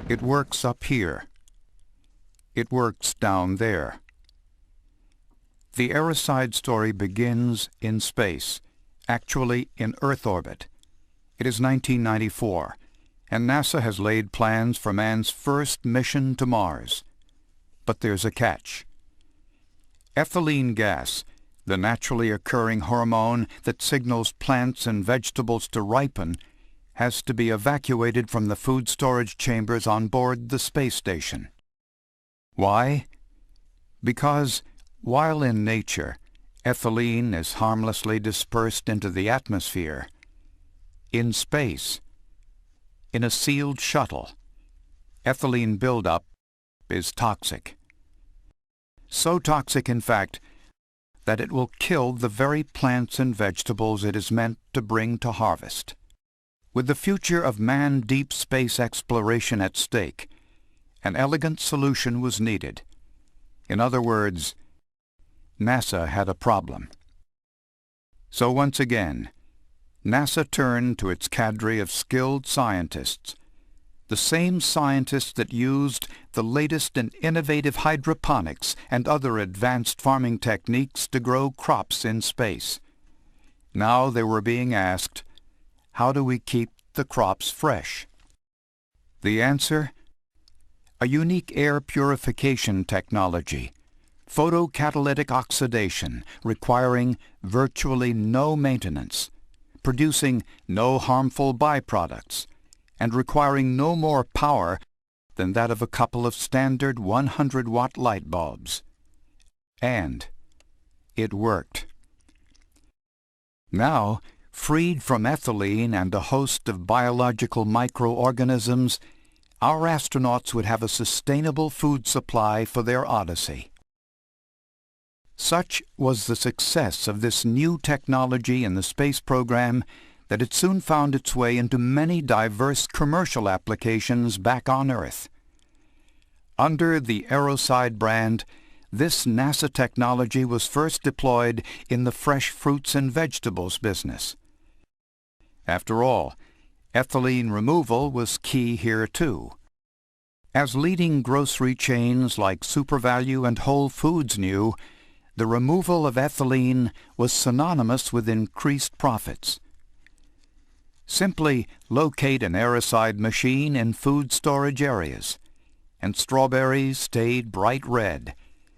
It works up here. It works down there. The Airocide story begins in space, actually in Earth orbit. It is 1994, and NASA has laid plans for man's first mission to Mars. But there's a catch. Ethylene gas, the naturally occurring hormone that signals plants and vegetables to ripen, has to be evacuated from the food storage chambers on board the space station. Why? Because, while in nature, ethylene is harmlessly dispersed into the atmosphere, in space, in a sealed shuttle, ethylene buildup is toxic. So toxic, in fact, that it will kill the very plants and vegetables it is meant to bring to harvest. With the future of manned deep space exploration at stake, an elegant solution was needed. In other words, NASA had a problem. So once again, NASA turned to its cadre of skilled scientists, the same scientists that used the latest in innovative hydroponics and other advanced farming techniques to grow crops in space. Now they were being asked, how do we keep the crops fresh? The answer? A unique air purification technology, photocatalytic oxidation, requiring virtually no maintenance, producing no harmful byproducts, and requiring no more power than that of a couple of standard 100-watt light bulbs. And it worked. Now, freed from ethylene and a host of biological microorganisms, our astronauts would have a sustainable food supply for their odyssey. Such was the success of this new technology in the space program that it soon found its way into many diverse commercial applications back on Earth. Under the Airocide brand, this NASA technology was first deployed in the fresh fruits and vegetables business. After all, ethylene removal was key here too. As leading grocery chains like SuperValu and Whole Foods knew, the removal of ethylene was synonymous with increased profits. Simply locate an Airocide machine in food storage areas, and strawberries stayed bright red,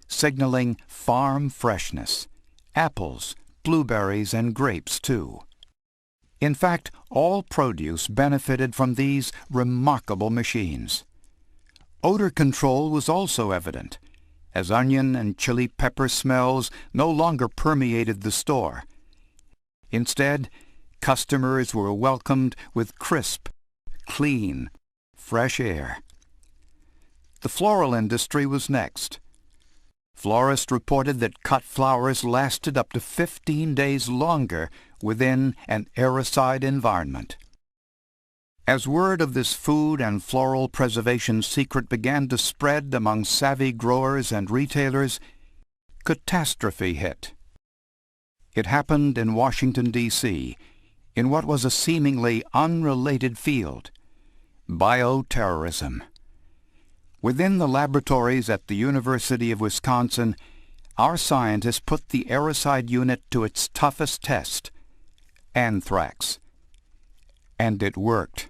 signaling farm freshness, apples, blueberries, and grapes too. In fact, all produce benefited from these remarkable machines. Odor control was also evident, as onion and chili pepper smells no longer permeated the store. Instead, customers were welcomed with crisp, clean, fresh air. The floral industry was next. Florists reported that cut flowers lasted up to 15 days longer within an Airocide environment. As word of this food and floral preservation secret began to spread among savvy growers and retailers, catastrophe hit. It happened in Washington, D.C., in what was a seemingly unrelated field, bioterrorism. Within the laboratories at the University of Wisconsin, our scientists put the Airocide unit to its toughest test, anthrax. And it worked.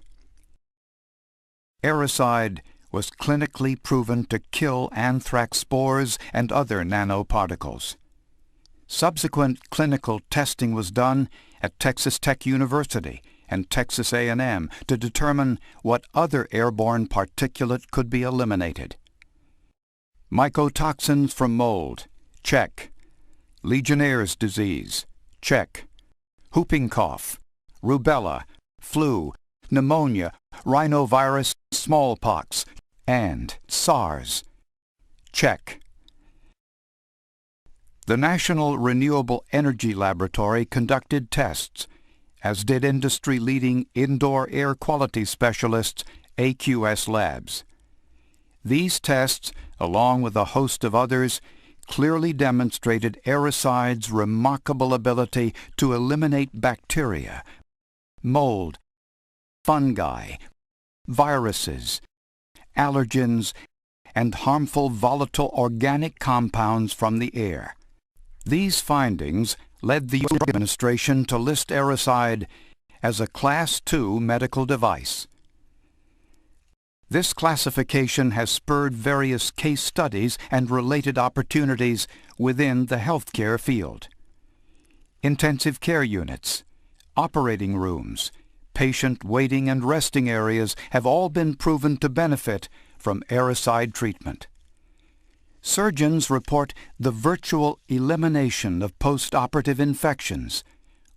Airocide was clinically proven to kill anthrax spores and other nanoparticles. Subsequent clinical testing was done at Texas Tech University and Texas A&M to determine what other airborne particulate could be eliminated. Mycotoxins from mold, check. Legionnaire's disease, check. Whooping cough, rubella, flu, pneumonia, rhinovirus, smallpox, and SARS, check. The National Renewable Energy Laboratory conducted tests, as did industry-leading indoor air quality specialists AQS Labs. These tests, along with a host of others, clearly demonstrated Airocide's remarkable ability to eliminate bacteria, mold, fungi, viruses, allergens, and harmful volatile organic compounds from the air. These findings led the U.S. administration to list Airocide as a Class II medical device. This classification has spurred various case studies and related opportunities within the healthcare field. Intensive care units, operating rooms, patient waiting and resting areas have all been proven to benefit from Airocide treatment. Surgeons report the virtual elimination of post-operative infections,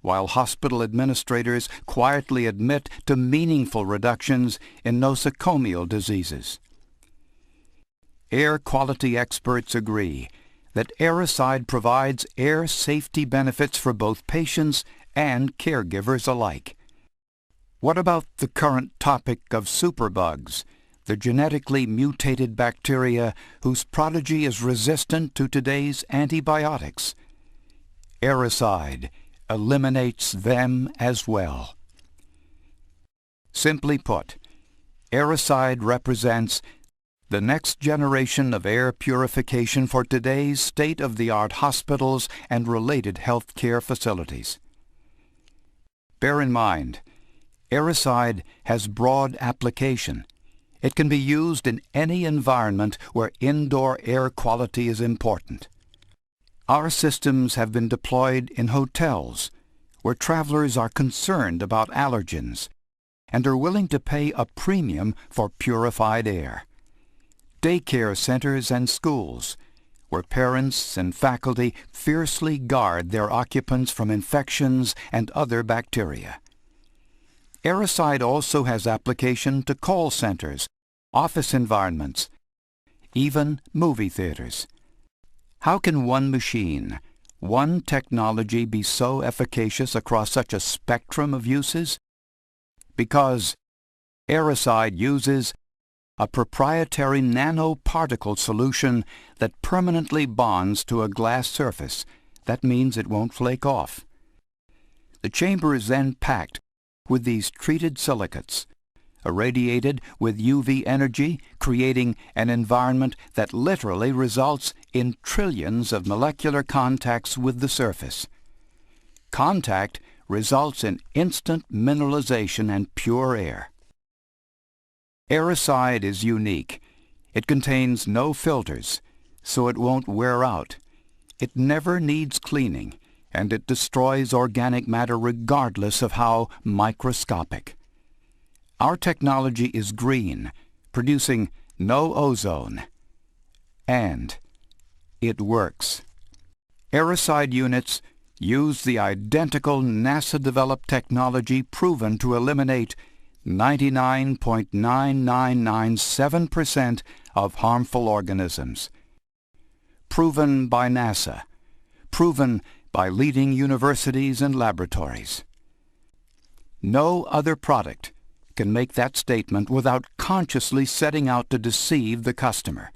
while hospital administrators quietly admit to meaningful reductions in nosocomial diseases. Air quality experts agree that Airocide provides air safety benefits for both patients and caregivers alike. What about the current topic of superbugs, the genetically mutated bacteria whose progeny is resistant to today's antibiotics? Airocide eliminates them as well. Simply put, Airocide represents the next generation of air purification for today's state-of-the-art hospitals and related healthcare facilities. Bear in mind, Airocide has broad application. It can be used in any environment where indoor air quality is important. Our systems have been deployed in hotels, where travelers are concerned about allergens and are willing to pay a premium for purified air. Daycare centers and schools, where parents and faculty fiercely guard their occupants from infections and other bacteria. Airocide also has application to call centers, office environments, even movie theaters. How can one machine, one technology be so efficacious across such a spectrum of uses? Because Airocide uses a proprietary nanoparticle solution that permanently bonds to a glass surface. That means it won't flake off. The chamber is then packed with these treated silicates, irradiated with UV energy, creating an environment that literally results in trillions of molecular contacts with the surface. Contact results in instant mineralization and pure air. Airocide is unique. It contains no filters, so it won't wear out. It never needs cleaning, and it destroys organic matter regardless of how microscopic. Our technology is green, producing no ozone. And it works. Airocide units use the identical NASA-developed technology proven to eliminate 99.9997% of harmful organisms. Proven by NASA. Proven by leading universities and laboratories. No other product can make that statement without consciously setting out to deceive the customer.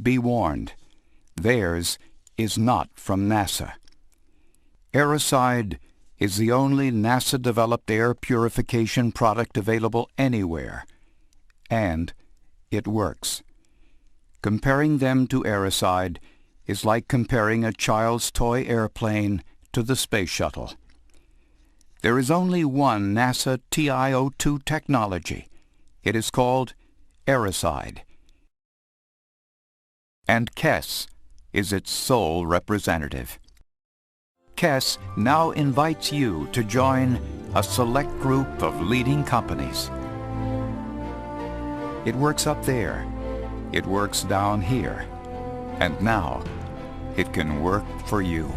Be warned, theirs is not from NASA. Airocide is the only NASA-developed air purification product available anywhere, and it works. Comparing them to Airocide is like comparing a child's toy airplane to the space shuttle. There is only one NASA TiO2 technology. It is called Airocide. And KES is its sole representative. KES now invites you to join a select group of leading companies. It works up there. It works down here. And now, it can work for you.